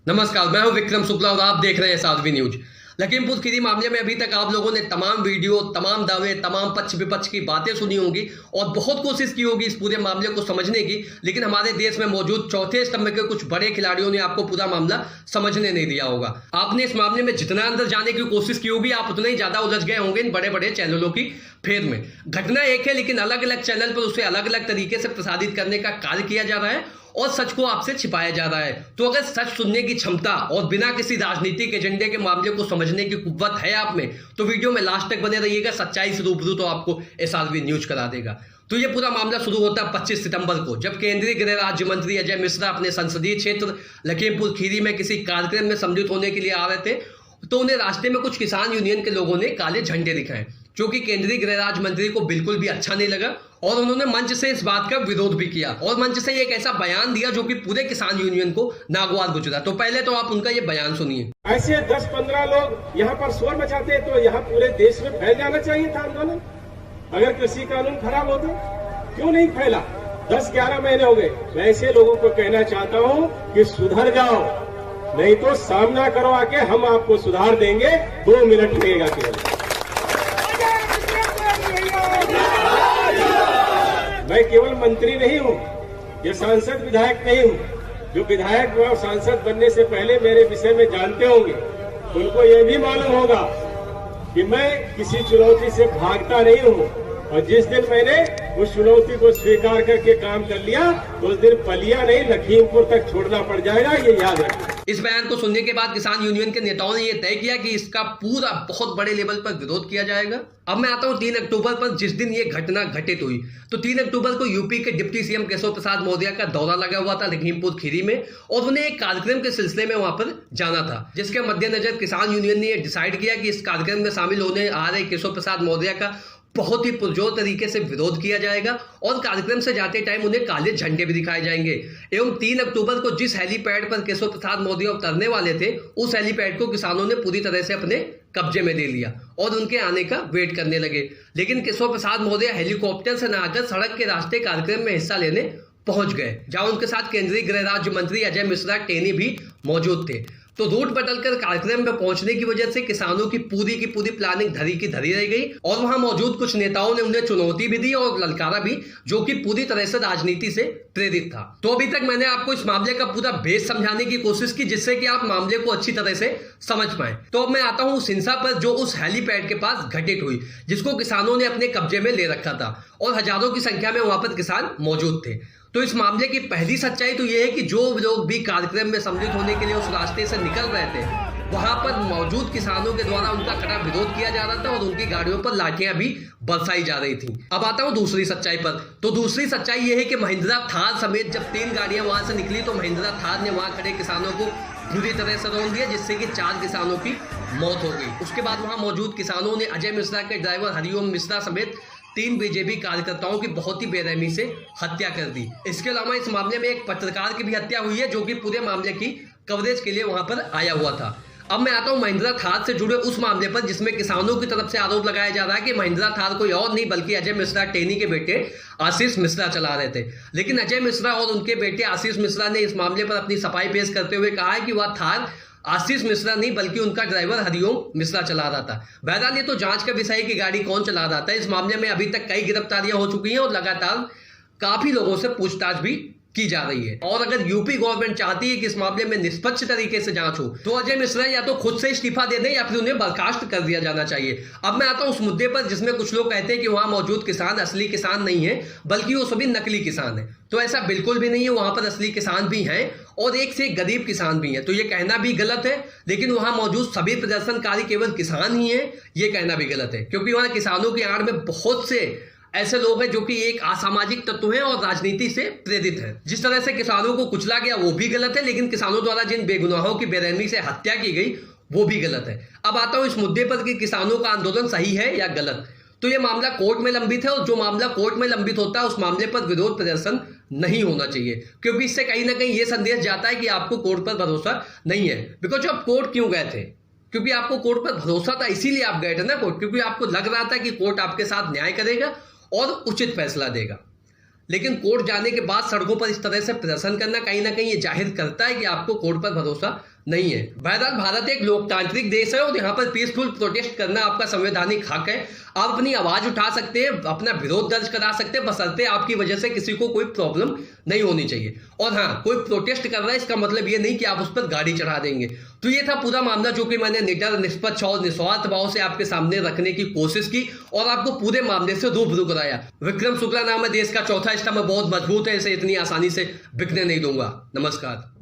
नमस्कार, मैं हूं विक्रम शुक्ला और आप देख रहे हैं साध्वी न्यूज। लखीमपुर खीरी मामले में अभी तक आप लोगों ने तमाम वीडियो, तमाम दावे, तमाम पक्ष विपक्ष की बातें सुनी होंगी और बहुत कोशिश की होगी इस पूरे मामले को समझने की, लेकिन हमारे देश में मौजूद चौथे स्तंभ के कुछ बड़े खिलाड़ियों ने आपको पूरा मामला समझने नहीं दिया होगा। आपने इस मामले में जितना अंदर जाने की कोशिश की होगी, आप उतना ही ज्यादा उलझ गए होंगे इन बड़े बड़े चैनलों की फेर में। घटना एक है, लेकिन अलग अलग चैनल पर उसे अलग अलग तरीके से प्रसारित करने का कार्य किया जा रहा है और सच को आपसे छिपाया जा रहा है। तो अगर सच सुनने की क्षमता और बिना किसी राजनीतिक एजेंडे के मामले को समझने की कुव्वत है आप में, तो वीडियो में लास्ट तक बने रहिएगा। सच्चाई से रूबरू तो आपको एसआरवी न्यूज करा देगा। तो ये पूरा मामला शुरू होता है 25 सितंबर को, जब केंद्रीय गृह राज्य मंत्री अजय मिश्रा अपने संसदीय क्षेत्र लखीमपुर खीरी में किसी कार्यक्रम में सम्मिलित होने के लिए आ रहे थे। तो उन्हें रास्ते में कुछ किसान यूनियन के लोगों ने काले झंडे दिखाए, जो कि केंद्रीय गृह राज्य मंत्री को बिल्कुल भी अच्छा नहीं लगा और उन्होंने मंच से इस बात का विरोध भी किया और मंच से एक ऐसा बयान दिया जो कि पूरे किसान यूनियन को नागवार गुजरा। तो पहले तो आप उनका ये बयान सुनिए। ऐसे 10-15 लोग यहाँ पर शोर मचाते तो यहाँ पूरे देश में फैल जाना चाहिए था आंदोलन। अगर कृषि कानून खराब होता क्यों नहीं फैला? 10-11 महीने हो गए। मैं ऐसे लोगों को कहना चाहता हूँ कि सुधर जाओ, नहीं तो सामना करो आके, हम आपको सुधार देंगे। 2 मिनट लगेगा केवल। मैं केवल मंत्री नहीं हूँ, ये सांसद विधायक नहीं हूँ। जो विधायक व सांसद बनने से पहले मेरे विषय में जानते होंगे, उनको ये भी मालूम होगा कि मैं किसी चुनौती से भागता नहीं हूँ। और जिस दिन मैंने उस चुनौती को स्वीकार करके काम कर लिया, तो उस दिन पलिया नहीं, लखीमपुर तक छोड़ना पड़ जाएगा, ये याद रखिए। इस बयान को सुनने के बाद किसान यूनियन के नेताओं ने यह तय किया कि इसका पूरा बहुत बड़े लेवल पर विरोध किया जाएगा। अब मैं आता हूं 3 अक्टूबर पर, जिस दिन ये घटना घटित हुई। तो 3 अक्टूबर को यूपी के डिप्टी सीएम केशव प्रसाद मौर्य का दौरा लगा हुआ था लखीमपुर खीरी में और उन्हें एक कार्यक्रम के सिलसिले में वहां पर जाना था, जिसके मद्देनजर किसान यूनियन ने डिसाइड किया कि इस कार्यक्रम में शामिल होने आ रहे केशव प्रसाद मौर्य का बहुत ही पुरजोर तरीके से विरोध किया जाएगा और कार्यक्रम से जाते टाइम उन्हें काले झंडे भी दिखाए जाएंगे। एवं 3 अक्टूबर को जिस हेलीपैड पर केशव प्रसाद मौर्य उतरने वाले थे, उस हेलीपैड को किसानों ने पूरी तरह से अपने कब्जे में ले लिया और उनके आने का वेट करने लगे। लेकिन केशव प्रसाद मौर्य हेलीकॉप्टर से न आकर सड़क के रास्ते कार्यक्रम में हिस्सा लेने पहुंच गए, जहां उनके साथ केंद्रीय गृह राज्य मंत्री अजय मिश्रा टेनी भी मौजूद थे। तो रूट बदलकर कार्यक्रम में पहुंचने की वजह से किसानों की पूरी प्लानिंग धरी की धरी रह गई और वहां मौजूद कुछ नेताओं ने उन्हें चुनौती भी दी और ललकारा भी, जो कि पूरी तरह से राजनीति से प्रेरित था। तो अभी तक मैंने आपको इस मामले का पूरा बेस समझाने की कोशिश की, जिससे कि आप मामले को अच्छी तरह से समझ पाए। तो अब मैं आता हूं उस हिंसा पर जो उस हेलीपैड के पास घटित हुई, जिसको किसानों ने अपने कब्जे में ले रखा था और हजारों की संख्या में वहां पर किसान मौजूद थे। तो इस मामले की पहली सच्चाई तो यह है कि जो लोग भी कार्यक्रम में सम्मिलित होने के लिए उस रास्ते से निकल रहे थे, वहां पर मौजूद किसानों के द्वारा उनका कड़ा विरोध किया जा रहा था और उनकी गाड़ियों पर लाठियां भी बरसाई जा रही थी। अब आता हूं दूसरी सच्चाई पर। तो दूसरी सच्चाई यह है कि महिंद्रा थार समेत जब 3 गाड़ियां वहां से निकली, तो महिंद्रा थार ने वहां खड़े किसानों को बुरी तरह से रौंद दिया, जिससे कि 4 किसानों की मौत हो गई। उसके बाद वहां मौजूद किसानों ने अजय मिश्रा के ड्राइवर हरिओम मिश्रा समेत 3 बीजेपी कार्यकर्ताओं की बहुत ही बेरहमी से हत्या कर दी। इसके अलावा इस मामले में एक पत्रकार की भी हत्या हुई है, जो कि पूरे मामले की कवरेज के लिए वहां पर आया हुआ था। अब मैं आता हूं महिंद्रा थार से जुड़े उस मामले पर, जिसमें किसानों की तरफ से आरोप लगाया जा रहा है कि महिंद्रा थार कोई और नहीं बल्कि अजय मिश्रा टेनी के बेटे आशीष मिश्रा चला रहे थे। लेकिन अजय मिश्रा और उनके बेटे आशीष मिश्रा ने इस मामले पर अपनी सफाई पेश करते हुए कहा है कि वह थार आशीष मिश्रा नहीं बल्कि उनका ड्राइवर हरिओम मिश्रा चला रहा था। बहरहाल ये तो जांच का विषय है कि गाड़ी कौन चला रहा था। इस मामले में अभी तक कई गिरफ्तारियां हो चुकी हैं और लगातार काफी लोगों से पूछताछ भी की जा रही है। और अगर यूपी गवर्नमेंट चाहती है कि इस मामले में निष्पक्ष तरीके से जांच हो, तो अजय मिश्रा या तो खुद से इस्तीफा दे दें या फिर उन्हें बर्खास्त कर दिया जाना चाहिए। अब मैं आता हूं उस मुद्दे पर जिसमें कुछ लोग कहते हैं कि वहां मौजूद किसान असली किसान नहीं है, बल्कि वो सभी नकली किसान है। तो ऐसा बिल्कुल भी नहीं है। वहां पर असली किसान भी हैं और एक से एक गरीब किसान भी हैं। तो ये कहना भी गलत है। लेकिन वहां मौजूद सभी प्रदर्शनकारी केवल किसान ही हैं, ये कहना भी गलत है, क्योंकि वहां किसानों की आड़ में बहुत से ऐसे लोग हैं जो कि एक असामाजिक तत्व हैं और राजनीति से प्रेरित हैं। जिस तरह से किसानों को कुचला गया वो भी गलत है, लेकिन किसानों द्वारा जिन बेगुनाहों की बेरहमी से हत्या की गई वो भी गलत है। अब आता हूं इस मुद्दे पर कि किसानों का आंदोलन सही है या गलत। तो ये मामला कोर्ट में लंबित है और जो मामला कोर्ट में लंबित होता है उस मामले पर विरोध प्रदर्शन नहीं होना चाहिए, क्योंकि इससे कहीं ना कहीं ये संदेश जाता है कि आपको कोर्ट पर भरोसा नहीं है। बिकॉज आप कोर्ट क्यों गए थे? क्योंकि आपको कोर्ट पर भरोसा था, इसीलिए आप गए थे ना कोर्ट, क्योंकि आपको लग रहा था कि कोर्ट आपके साथ न्याय करेगा और उचित फैसला देगा। लेकिन कोर्ट जाने के बाद सड़कों पर इस तरह से प्रदर्शन करना कहीं ना कहीं ये जाहिर करता है कि आपको कोर्ट पर भरोसा नहीं है। बहरहाल भारत एक लोकतांत्रिक देश है और यहाँ पर पीसफुल प्रोटेस्ट करना आपका संवैधानिक हक है। आप अपनी आवाज उठा सकते हैं, अपना विरोध दर्ज करा सकते हैं, बशर्ते आपकी वजह से किसी को कोई प्रॉब्लम नहीं होनी चाहिए। और हाँ, कोई प्रोटेस्ट कर रहा है इसका मतलब ये नहीं कि आप उस पर गाड़ी चढ़ा देंगे। तो ये था पूरा मामला जो कि मैंने निडर, निष्पक्ष और निस्वार्थ भाव से आपके सामने रखने की कोशिश की और आपको पूरे मामले से रूबरू कराया। विक्रम शुक्ला नाम है देश का चौथा स्तंभ, बहुत मजबूत है, इसे इतनी आसानी से बिकने नहीं दूंगा। नमस्कार।